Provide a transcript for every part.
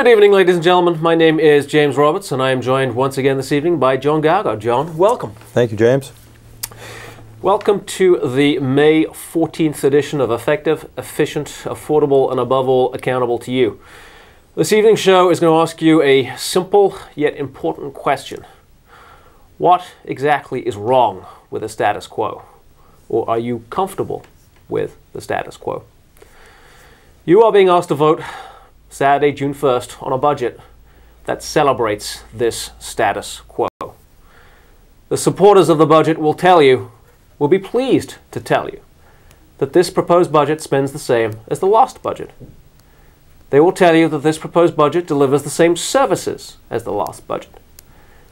Good evening, ladies and gentlemen. My name is James Roberts, and I am joined once again this evening by John Gargo. John, welcome. Thank you, James. Welcome to the May 14th edition of Effective, Efficient, Affordable, and above all, accountable to you. This evening's show is going to ask you a simple yet important question. What exactly is wrong with the status quo? Or are you comfortable with the status quo? You are being asked to vote Saturday, June 1st, on a budget that celebrates this status quo. The supporters of the budget will be pleased to tell you, that this proposed budget spends the same as the last budget. They will tell you that this proposed budget delivers the same services as the last budget.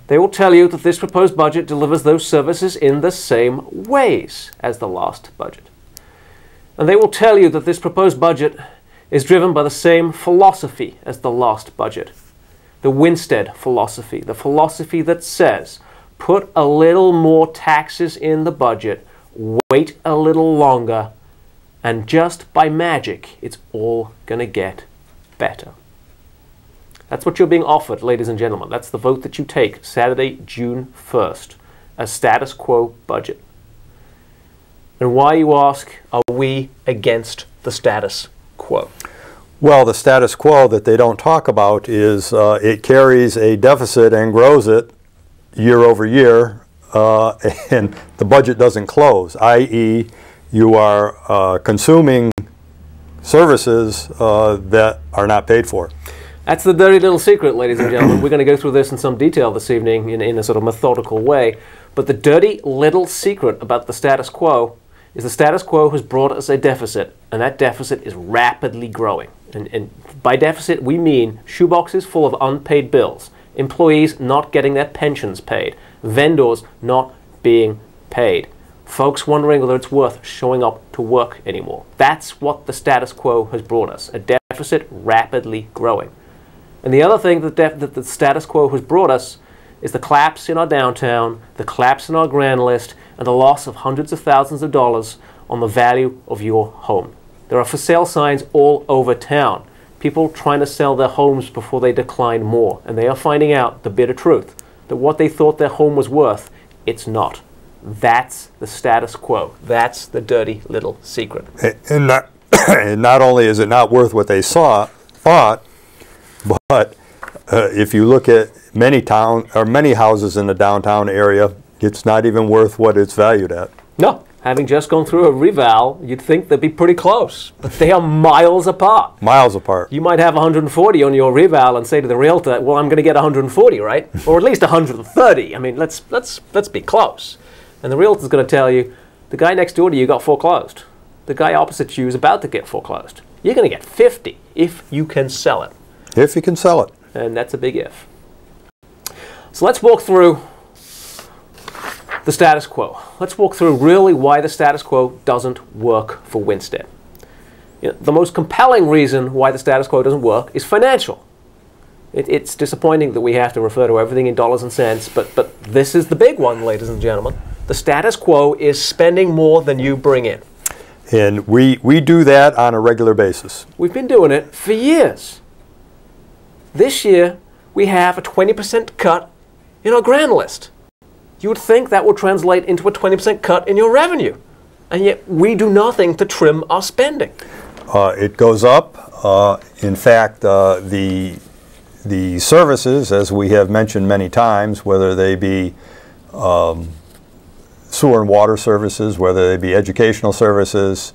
They will tell you that this proposed budget delivers those services in the same ways as the last budget. And they will tell you that this proposed budget is driven by the same philosophy as the last budget. The Winstead philosophy, the philosophy that says, put a little more taxes in the budget, wait a little longer, and just by magic, it's all going to get better. That's what you're being offered, ladies and gentlemen. That's the vote that you take Saturday, June 1st, a status quo budget. And why, you ask, are we against the status quo? Well, the status quo that they don't talk about is it carries a deficit and grows it year over year, and the budget doesn't close, i.e. you are consuming services that are not paid for. That's the dirty little secret, ladies and gentlemen. We're going to go through this in some detail this evening in a sort of methodical way. But the dirty little secret about the status quo is the status quo has brought us a deficit, and that deficit is rapidly growing. And by deficit, we mean shoeboxes full of unpaid bills, employees not getting their pensions paid, vendors not being paid, folks wondering whether it's worth showing up to work anymore. That's what the status quo has brought us, a deficit rapidly growing. And the other thing that the status quo has brought us is the collapse in our downtown, the collapse in our grand list, and the loss of hundreds of thousands of dollars on the value of your home. There are for sale signs all over town. People trying to sell their homes before they decline more, and they are finding out the bitter truth, that what they thought their home was worth, it's not. That's the status quo. That's the dirty little secret. And not only is it not worth what they thought, but if you look at many houses in the downtown area, it's not even worth what it's valued at. No. Having just gone through a reval, you'd think they'd be pretty close, but they are miles apart. Miles apart. You might have 140 on your reval and say to the realtor, well, I'm going to get 140, right? Or at least 130. I mean, let's be close. And the realtor's going to tell you, the guy next door to you got foreclosed. The guy opposite you is about to get foreclosed. You're going to get 50 if you can sell it. If you can sell it. And that's a big if. So let's walk through the status quo. Let's walk through really why the status quo doesn't work for Winstead. The most compelling reason why the status quo doesn't work is financial. It's disappointing that we have to refer to everything in dollars and cents, but this is the big one, ladies and gentlemen. The status quo is spending more than you bring in. And we do that on a regular basis. We've been doing it for years. This year, we have a 20% cut in our grand list. You would think that would translate into a 20% cut in your revenue. And yet we do nothing to trim our spending. It goes up. In fact, the services, as we have mentioned many times, whether they be sewer and water services, whether they be educational services,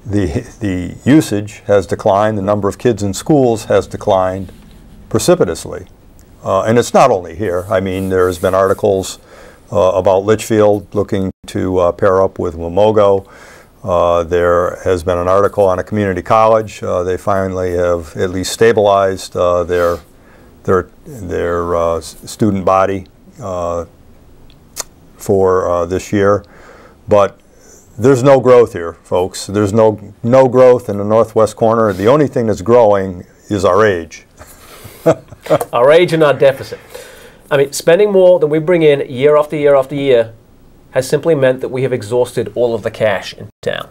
the usage has declined. The number of kids in schools has declined precipitously. And it's not only here. I mean, there's been articles about Litchfield looking to pair up with Wamogo. There has been an article on a community college. They finally have at least stabilized their student body for this year. But there's no growth here, folks. There's no growth in the northwest corner. The only thing that's growing is our age. Our age and our deficit. I mean, spending more than we bring in year after year after year has simply meant that we have exhausted all of the cash in town.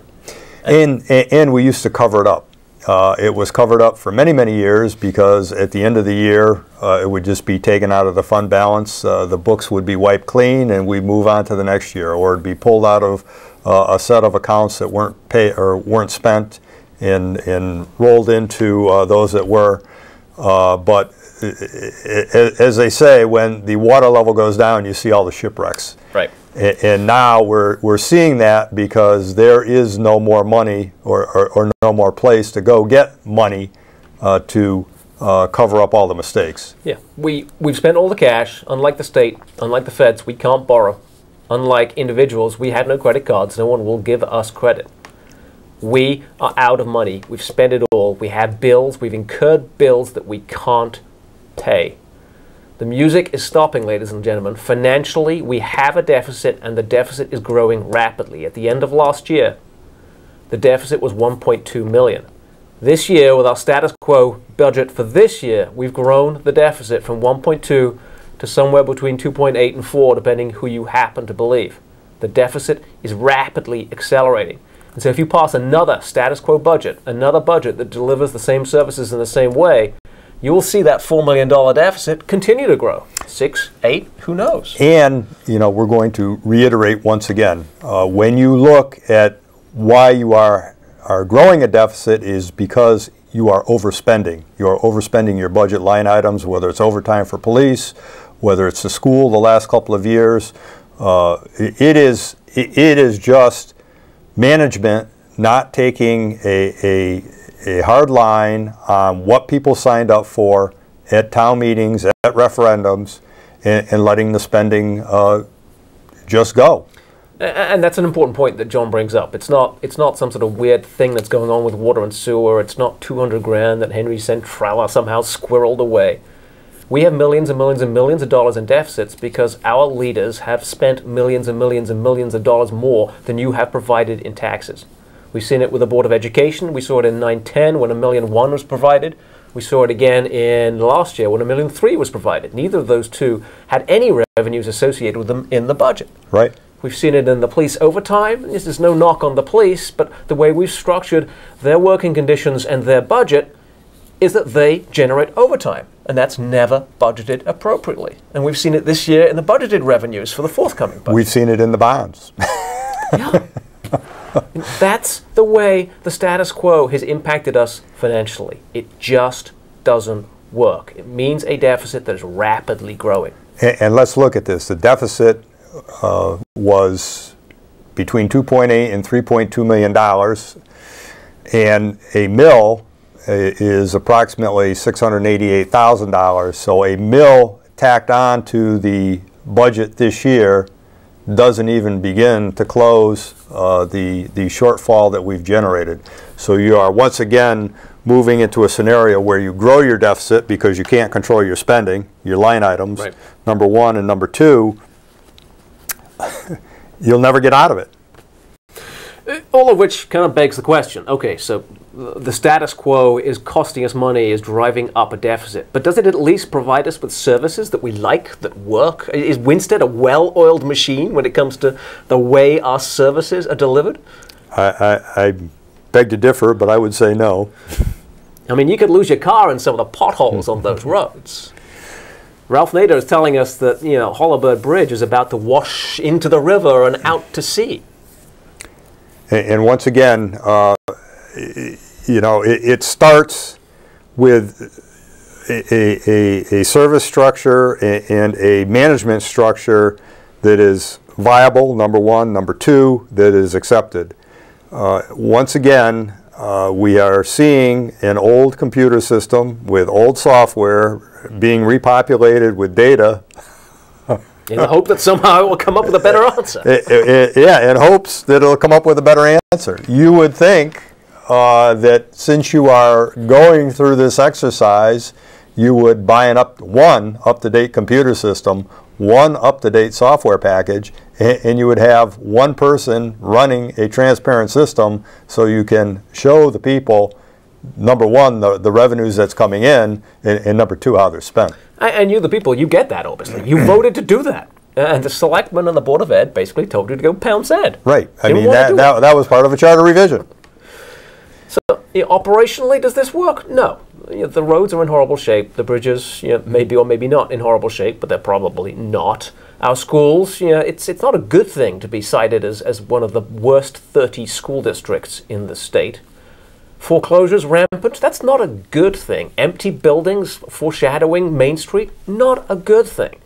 And we used to cover it up. It was covered up for many, many years because at the end of the year, it would just be taken out of the fund balance. The books would be wiped clean, and we'd move on to the next year, or it'd be pulled out of a set of accounts that weren't spent and rolled into those that were. But as they say, when the water level goes down, you see all the shipwrecks. Right. And now we're seeing that because there is no more money or no more place to go get money to cover up all the mistakes. Yeah, we've spent all the cash. Unlike the state, unlike the feds, we can't borrow. Unlike individuals, we have no credit cards. No one will give us credit. We are out of money. We've spent it all. We have bills. We've incurred bills that we can't pay. The music is stopping, ladies and gentlemen. Financially, we have a deficit, and the deficit is growing rapidly. At the end of last year, the deficit was 1.2 million. This year, with our status quo budget for this year, we've grown the deficit from 1.2 to somewhere between 2.8 and 4, depending who you happen to believe. The deficit is rapidly accelerating. And so if you pass another status quo budget, another budget that delivers the same services in the same way, you will see that $4 million deficit continue to grow. 6, 8, who knows? And, we're going to reiterate once again, when you look at why you are growing a deficit is because you are overspending. You are overspending your budget line items, whether it's overtime for police, whether it's the school the last couple of years. It is just management not taking a hard line on what people signed up for at town meetings, at referendums, and letting the spending just go. And that's an important point that John brings up. It's not some sort of weird thing that's going on with water and sewer. It's not 200 grand that Henry Centrala somehow squirreled away. We have millions and millions and millions of dollars in deficits because our leaders have spent millions and millions and millions of dollars more than you have provided in taxes. We've seen it with the Board of Education. We saw it in 9-10 when $1.1 million was provided. We saw it again in last year when $1.3 million was provided. Neither of those two had any revenues associated with them in the budget. Right. We've seen it in the police overtime. This is no knock on the police, but the way we've structured their working conditions and their budget is that they generate overtime, and that's never budgeted appropriately. And we've seen it this year in the budgeted revenues for the forthcoming budget. We've seen it in the bonds. Yeah. That's the way the status quo has impacted us financially. It just doesn't work. It means a deficit that is rapidly growing. And let's look at this. The deficit was between $2.8 and $3.2 million, and a mill is approximately $688,000. So a mill tacked on to the budget this year doesn't even begin to close the shortfall that we've generated. So you are once again moving into a scenario where you grow your deficit because you can't control your spending, your line items, right. Number one, and number two, you'll never get out of it. All of which kind of begs the question, okay, so the status quo is costing us money, is driving up a deficit, but does it at least provide us with services that we like, that work? Is Winstead a well-oiled machine when it comes to the way our services are delivered? I beg to differ, but I would say no. I mean, you could lose your car in some of the potholes on those roads. Ralph Nader is telling us that, Hollowbird Bridge is about to wash into the river and out to sea. And once again, it starts with a service structure and a management structure that is viable, number one. Number two, that is accepted. Once again, we are seeing an old computer system with old software being repopulated with data. In the hope that somehow it will come up with a better answer. Yeah, in hopes that it'll come up with a better answer. You would think that since you are going through this exercise, you would buy one up-to-date computer system, one up-to-date software package, and you would have one person running a transparent system so you can show the people, number one, the revenues that's coming in, and number two, how they're spent. And you, the people, you get that, obviously. You voted to do that. And the selectmen and the Board of Ed basically told you to go pound sand. Right. I mean, that was part of a charter revision. So, operationally, does this work? No. The roads are in horrible shape. The bridges, maybe or maybe not in horrible shape, but they're probably not. Our schools, it's not a good thing to be cited as one of the worst 30 school districts in the state. Foreclosures rampant, that's not a good thing. Empty buildings foreshadowing Main Street, not a good thing.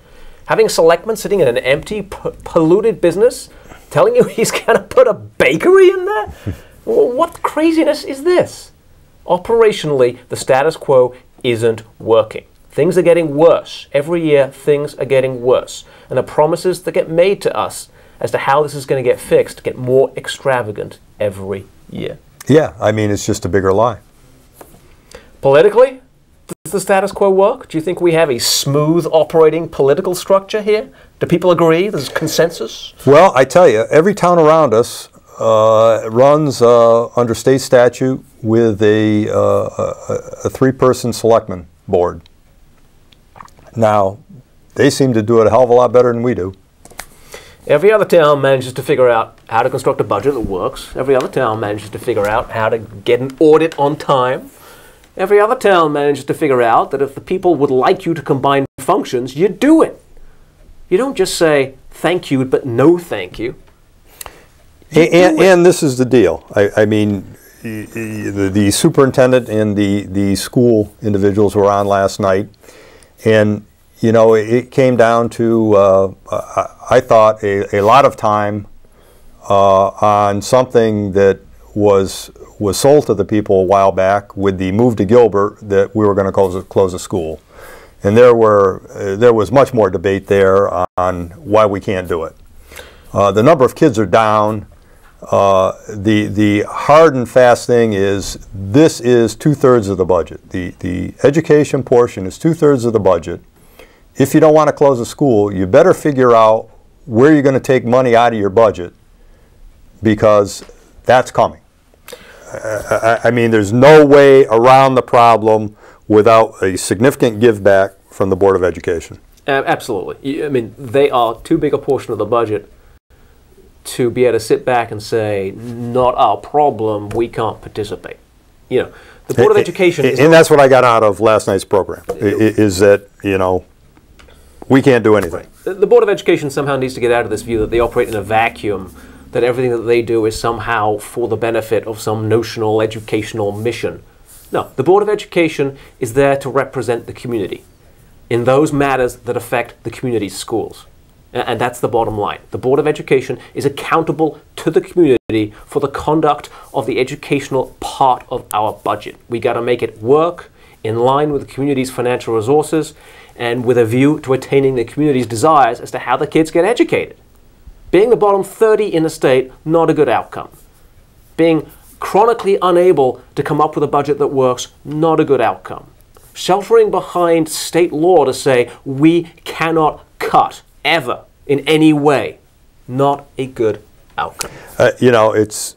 Having a selectman sitting in an empty, polluted business, telling you he's going to put a bakery in there? Well, what craziness is this? Operationally, the status quo isn't working. Things are getting worse. Every year, things are getting worse. And the promises that get made to us as to how this is going to get fixed get more extravagant every year. Yeah, I mean, it's just a bigger lie. Politically, does the status quo work? Do you think we have a smooth operating political structure here? Do people agree? There's consensus? Well, I tell you, every town around us runs under state statute with a three-person selectman board. Now, they seem to do it a hell of a lot better than we do. Every other town manages to figure out how to construct a budget that works. Every other town manages to figure out how to get an audit on time. Every other town manages to figure out that if the people would like you to combine functions, you do it. You don't just say thank you, but no thank you. And this is the deal. I mean, the superintendent and the school individuals were on last night, and it came down to, I thought, a lot of time on something that was sold to the people a while back with the move to Gilbert that we were going to close a school. And there was much more debate there on why we can't do it. The number of kids are down. The hard and fast thing is this is 2/3 of the budget. The education portion is 2/3 of the budget. If you don't want to close a school, you better figure out where you're going to take money out of your budget, because that's coming. I mean, there's no way around the problem without a significant give back from the Board of Education. Absolutely. I mean, they are too big a portion of the budget to be able to sit back and say, not our problem, we can't participate. The Board of Education is... And that's what I got out of last night's program, is that, we can't do anything. Right. The Board of Education somehow needs to get out of this view that they operate in a vacuum, that everything that they do is somehow for the benefit of some notional educational mission. No, the Board of Education is there to represent the community in those matters that affect the community's schools. And that's the bottom line. The Board of Education is accountable to the community for the conduct of the educational part of our budget. We got to make it work in line with the community's financial resources and with a view to attaining the community's desires as to how the kids get educated. Being the bottom 30 in the state, not a good outcome. Being chronically unable to come up with a budget that works, not a good outcome. Sheltering behind state law to say we cannot cut ever in any way, not a good outcome. It's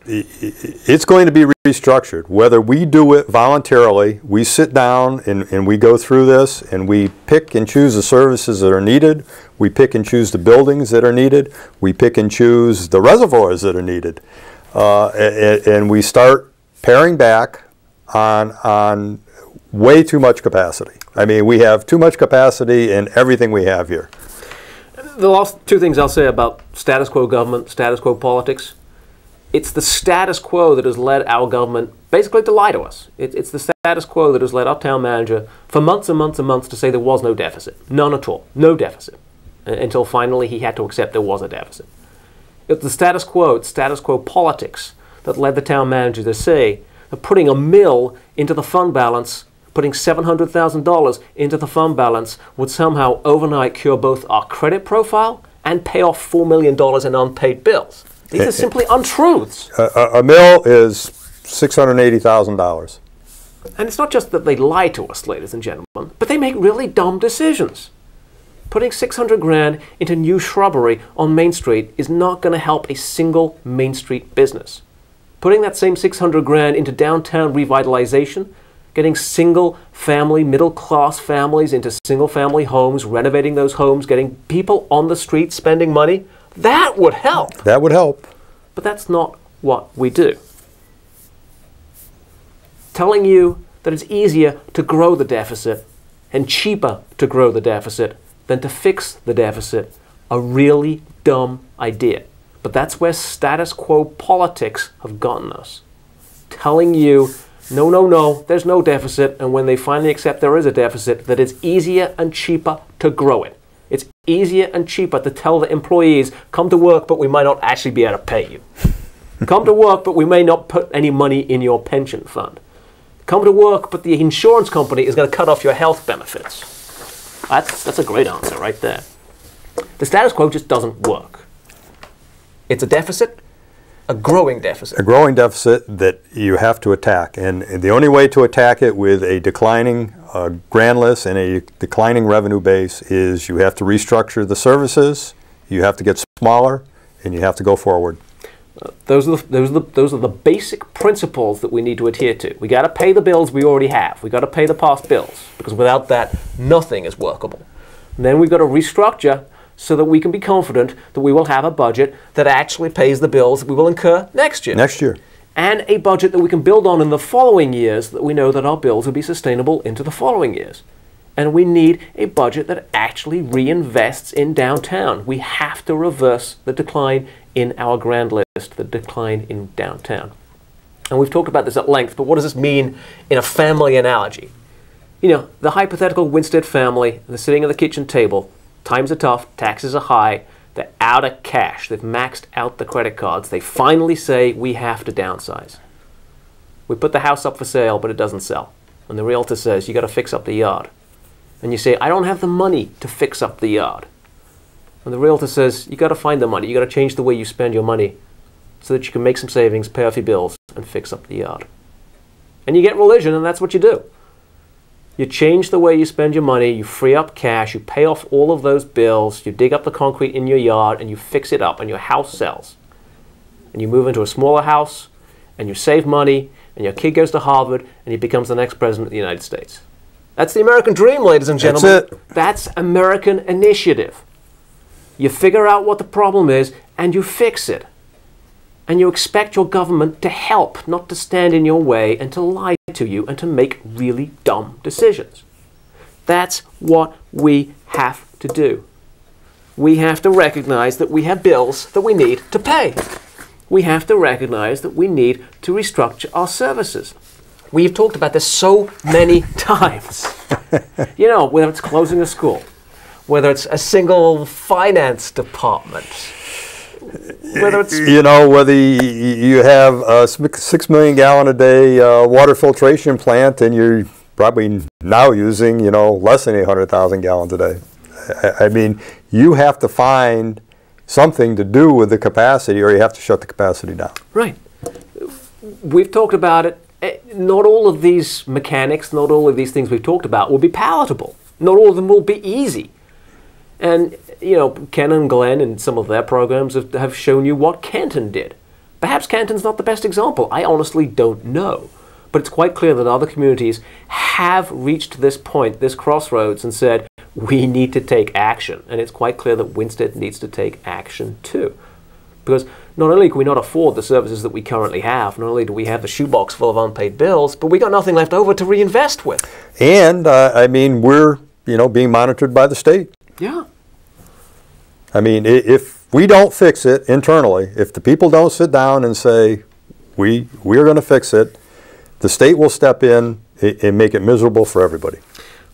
going to be restructured. Whether we do it voluntarily, we sit down and we go through this and we pick and choose the services that are needed, we pick and choose the buildings that are needed, we pick and choose the reservoirs that are needed, and we start paring back on way too much capacity. I mean, we have too much capacity in everything we have here. The last two things I'll say about status quo government, status quo politics. It's the status quo that has led our government basically to lie to us. It's the status quo that has led our town manager for months and months and months to say there was no deficit. None at all. No deficit. Until finally he had to accept there was a deficit. It's the status quo, it's status quo politics that led the town manager to say that putting $1 million into the fund balance, putting $700,000 into the fund balance would somehow overnight cure both our credit profile and pay off $4 million in unpaid bills. These are simply untruths. $1 million is $680,000. And it's not just that they lie to us, ladies and gentlemen, but they make really dumb decisions. Putting $600,000 into new shrubbery on Main Street is not going to help a single Main Street business. Putting that same $600,000 into downtown revitalization, getting single-family, middle-class families into single-family homes, renovating those homes, getting people on the street spending money, that would help. That would help. But that's not what we do. telling you that it's easier to grow the deficit and cheaper to grow the deficit than to fix the deficit, a really dumb idea. But that's where status quo politics have gotten us. Telling you, no, no, no, there's no deficit, and when they finally accept there is a deficit, that it's easier and cheaper to grow it. It's easier and cheaper to tell the employees, come to work, but we might not actually be able to pay you. Come to work, but we may not put any money in your pension fund. Come to work, but the insurance company is going to cut off your health benefits. That's a great answer right there. The status quo just doesn't work. It's a deficit, a growing deficit. A growing deficit that you have to attack. And the only way to attack it with a declining grand list and a declining revenue base is you have to restructure the services, you have to get smaller, and you have to go forward. Those are the basic principles that we need to adhere to. We got to pay the bills we already have. We got to pay the past bills, because without that, nothing is workable. And then we've got to restructure so that we can be confident that we will have a budget that actually pays the bills that we will incur next year. Next year. And a budget that we can build on in the following years, that we know that our bills will be sustainable into the following years. And we need a budget that actually reinvests in downtown. We have to reverse the decline in our grand list, the decline in downtown. And we've talked about this at length, but what does this mean in a family analogy? You know, the hypothetical Winstead family, they're sitting at the kitchen table, times are tough, taxes are high, they're out of cash, they've maxed out the credit cards, they finally say, we have to downsize. We put the house up for sale, but it doesn't sell. And the realtor says, you got to fix up the yard. And you say, I don't have the money to fix up the yard. And the realtor says, you got to find the money, you got to change the way you spend your money so that you can make some savings, pay off your bills, and fix up the yard. And you get religion, and that's what you do. You change the way you spend your money, you free up cash, you pay off all of those bills, you dig up the concrete in your yard, and you fix it up, and your house sells. And you move into a smaller house, and you save money, and your kid goes to Harvard, and he becomes the next president of the United States. That's the American dream, ladies and gentlemen. That's it. That's American initiative. You figure out what the problem is, and you fix it. And you expect your government to help, not to stand in your way and to lie to you and to make really dumb decisions. That's what we have to do. We have to recognize that we have bills that we need to pay. We have to recognize that we need to restructure our services. We've talked about this so many times. You know, whether it's closing a school, whether it's a single finance department, whether it's... You know, whether you have a 6 million gallon a day water filtration plant and you're probably now using, you know, less than 800,000 gallons a day. I mean, you have to find something to do with the capacity or you have to shut the capacity down. Right. We've talked about it. Not all of these mechanics, not all of these things we've talked about will be palatable. Not all of them will be easy. And, you know, Ken and Glenn and some of their programs have shown you what Canton did. Perhaps Canton's not the best example. I honestly don't know. But it's quite clear that other communities have reached this point, this crossroads, and said, we need to take action. And it's quite clear that Winstead needs to take action too. Because not only can we not afford the services that we currently have, not only do we have the shoebox full of unpaid bills, but we got nothing left over to reinvest with. And, I mean, we're, you know, being monitored by the state. Yeah. I mean, if we don't fix it internally, if the people don't sit down and say, we're going to fix it, the state will step in and make it miserable for everybody.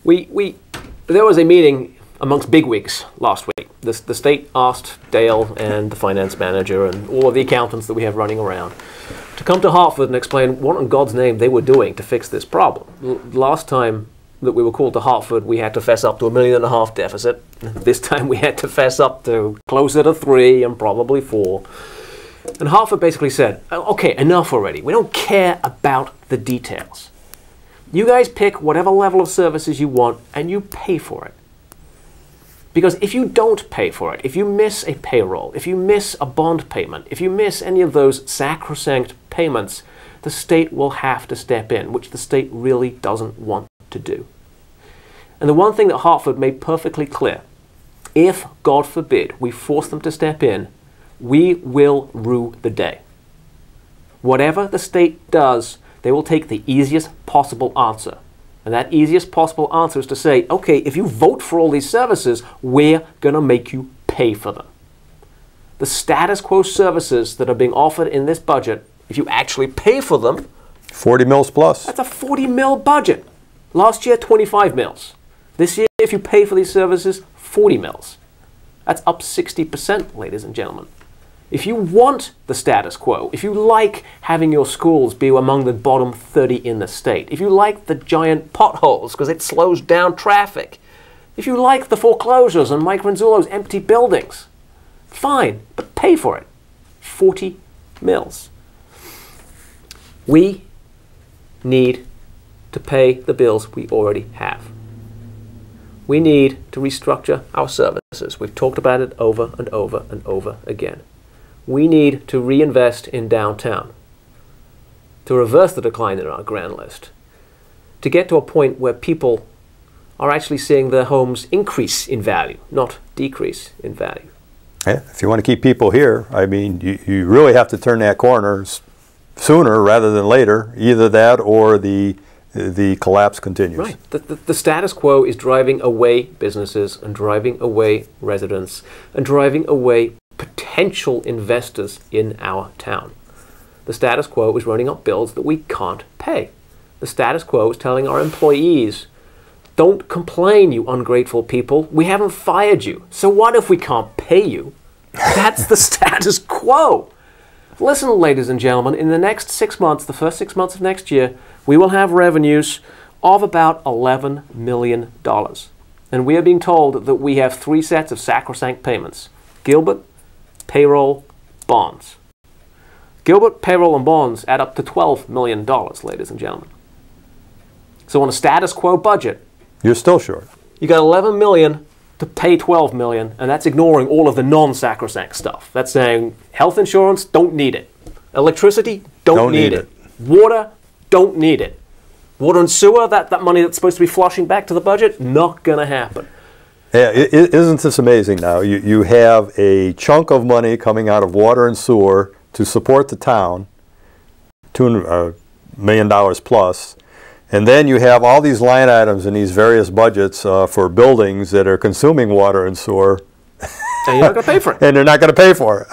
There was a meeting amongst bigwigs last week. The state asked Dale and the finance manager and all of the accountants that we have running around to come to Hartford and explain what in God's name they were doing to fix this problem. Last time that we were called to Hartford, we had to fess up to $1.5 million deficit. This time we had to fess up to closer to 3 and probably 4. And Hartford basically said, okay, enough already. We don't care about the details. You guys pick whatever level of services you want and you pay for it. Because if you don't pay for it, if you miss a payroll, if you miss a bond payment, if you miss any of those sacrosanct payments, the state will have to step in, which the state really doesn't want to do. And the one thing that Hartford made perfectly clear, if, God forbid, we force them to step in, we will rue the day. Whatever the state does they will take the easiest possible answer. And that easiest possible answer is to say, okay, if you vote for all these services, we're going to make you pay for them. The status quo services that are being offered in this budget, if you actually pay for them, 40 mils plus. that's a 40 mil budget. Last year, 25 mils. This year, if you pay for these services, 40 mils. That's up 60%, ladies and gentlemen. If you want the status quo, if you like having your schools be among the bottom 30 in the state, if you like the giant potholes because it slows down traffic, if you like the foreclosures on Mike Ronzullo's empty buildings, fine, but pay for it. 40 mils. We need to pay the bills we already have. We need to restructure our services. We've talked about it over and over and over again. We need to reinvest in downtown, to reverse the decline in our grand list, to get to a point where people are actually seeing their homes increase in value, not decrease in value. Yeah, if you want to keep people here, I mean, you really have to turn that corner sooner rather than later. Either that or the collapse continues. Right. The status quo is driving away businesses and driving away residents and driving away potential investors in our town. The status quo is running up bills that we can't pay. The status quo is telling our employees, don't complain, you ungrateful people. We haven't fired you. So what if we can't pay you? That's the status quo. Listen, ladies and gentlemen, in the next 6 months, the first 6 months of next year, we will have revenues of about $11 million. And we are being told that we have 3 sets of sacrosanct payments. Gilbert, payroll, bonds. Gilbert, payroll, and bonds add up to $12 million, ladies and gentlemen. So on a status quo budget, you're still short. You got $11 million to pay $12 million, and that's ignoring all of the non-sacrosanct stuff. That's saying health insurance, don't need it. Electricity, don't need it. Water, don't need it. Water and sewer, that money that's supposed to be flushing back to the budget, not going to happen. Yeah, isn't this amazing now? You have a chunk of money coming out of water and sewer to support the town, $2 million plus, and then you have all these line items in these various budgets for buildings that are consuming water and sewer. And you're not going to pay for it. And they're not going to pay for it.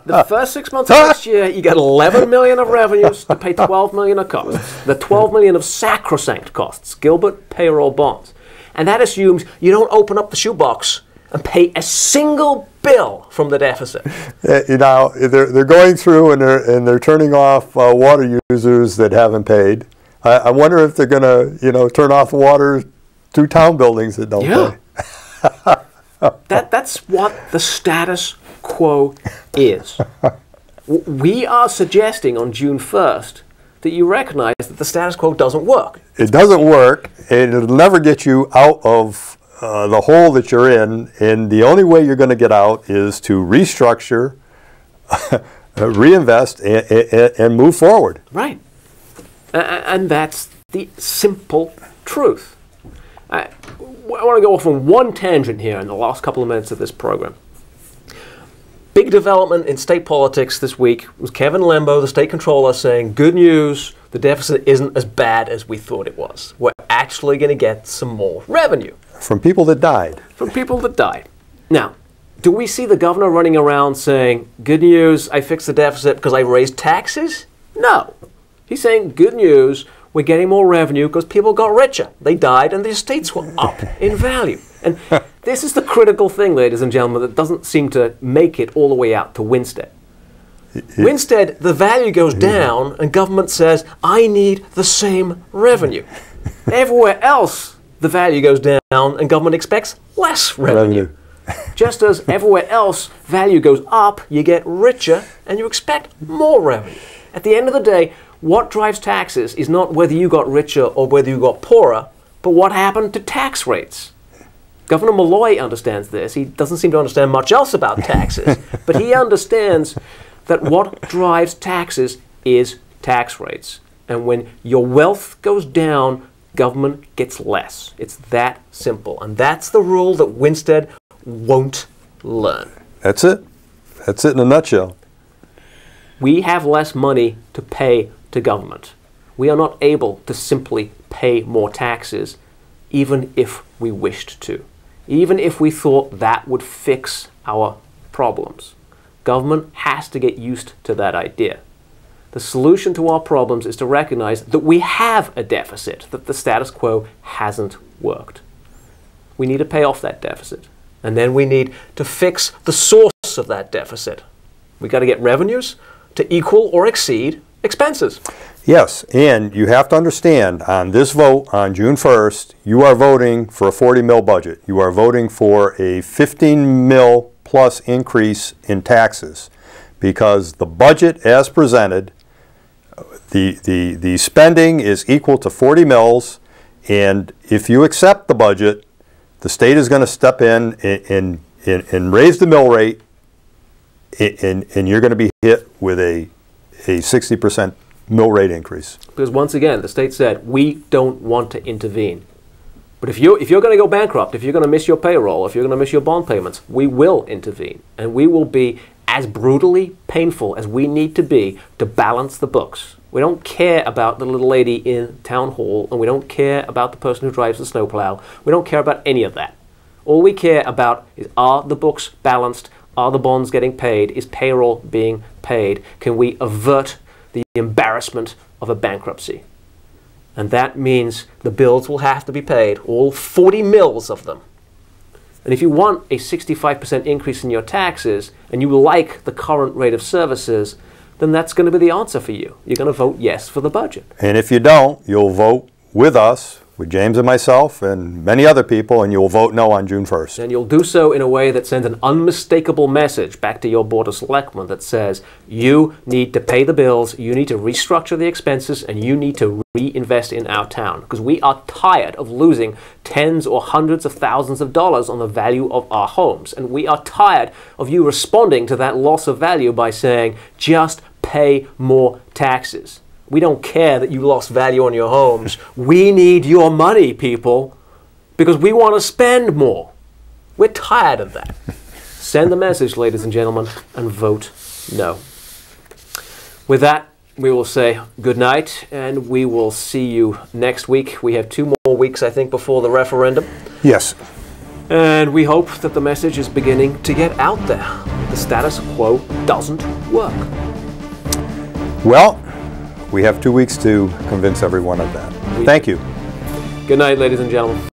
The first 6 months of next year, you get $11 million of revenues to pay $12 million of costs. The $12 million of sacrosanct costs, Gilbert, payroll, bonds. And that assumes you don't open up the shoebox and pay a single bill from the deficit. You know, they're going through and they're turning off water users that haven't paid. I wonder if they're going to, turn off water to town buildings that don't pay. That's what the status quo is. We are suggesting on June 1st that you recognize that the status quo doesn't work. It doesn't work, and it'll never get you out of the hole that you're in, and the only way you're going to get out is to restructure, reinvest, and move forward. Right. And that's the simple truth. I want to go off on one tangent here in the last couple of minutes of this program. Big development in state politics this week was Kevin Lembo, the state controller, saying, good news, the deficit isn't as bad as we thought it was. We're actually going to get some more revenue. From people that died. From people that died. Now, do we see the governor running around saying, good news, I fixed the deficit because I raised taxes? No. He's saying, good news, we're getting more revenue because people got richer. They died and their estates were up in value. And this is the critical thing, ladies and gentlemen, that doesn't seem to make it all the way out to Winstead. Winstead, the value goes down and government says, I need the same revenue. Everywhere else, the value goes down and government expects less revenue. Just as everywhere else, value goes up, you get richer and you expect more revenue. At the end of the day, what drives taxes is not whether you got richer or whether you got poorer, but what happened to tax rates. Governor Malloy understands this. He doesn't seem to understand much else about taxes, but he understands that what drives taxes is tax rates. And when your wealth goes down, government gets less. It's that simple. And that's the rule that Winstead won't learn. That's it. That's it in a nutshell. We have less money to pay to government. We are not able to simply pay more taxes, even if we wished to, even if we thought that would fix our problems. Government has to get used to that idea. The solution to our problems is to recognize that we have a deficit, that the status quo hasn't worked. We need to pay off that deficit. And then we need to fix the source of that deficit. We've got to get revenues to equal or exceed expenses. Yes, and you have to understand, on this vote on June 1st, you are voting for a 40 mil budget. You are voting for a 15 mil plus increase in taxes, because the budget as presented, the spending is equal to 40 mils, and if you accept the budget, the state is going to step in and raise the mill rate, and you're going to be hit with a 60% mill rate increase. Because once again, the state said, we don't want to intervene. But if you're going to go bankrupt, if you're going to miss your payroll, if you're going to miss your bond payments, we will intervene. And we will be as brutally painful as we need to be to balance the books. We don't care about the little lady in town hall, and we don't care about the person who drives the snowplow. We don't care about any of that. All we care about is, are the books balanced? Are the bonds getting paid? Is payroll being paid? Can we avert the embarrassment of a bankruptcy? And that means the bills will have to be paid, all 40 mils of them. And if you want a 65% increase in your taxes, and you like the current rate of services, then that's going to be the answer for you. You're going to vote yes for the budget. And if you don't, you'll vote with us, with James and myself and many other people, and you'll vote no on June 1st. And you'll do so in a way that sends an unmistakable message back to your Board of Selectmen that says, you need to pay the bills, you need to restructure the expenses, and you need to reinvest in our town. Because we are tired of losing tens or hundreds of thousands of dollars on the value of our homes. And we are tired of you responding to that loss of value by saying, just pay more taxes. We don't care that you lost value on your homes. We need your money, people, because we want to spend more. We're tired of that. Send the message, ladies and gentlemen, and vote no. With that, we will say good night, and we will see you next week. We have 2 more weeks, I think, before the referendum. Yes. And we hope that the message is beginning to get out there. The status quo doesn't work. Well, we have 2 weeks to convince everyone of that. Thank you. Good night, ladies and gentlemen.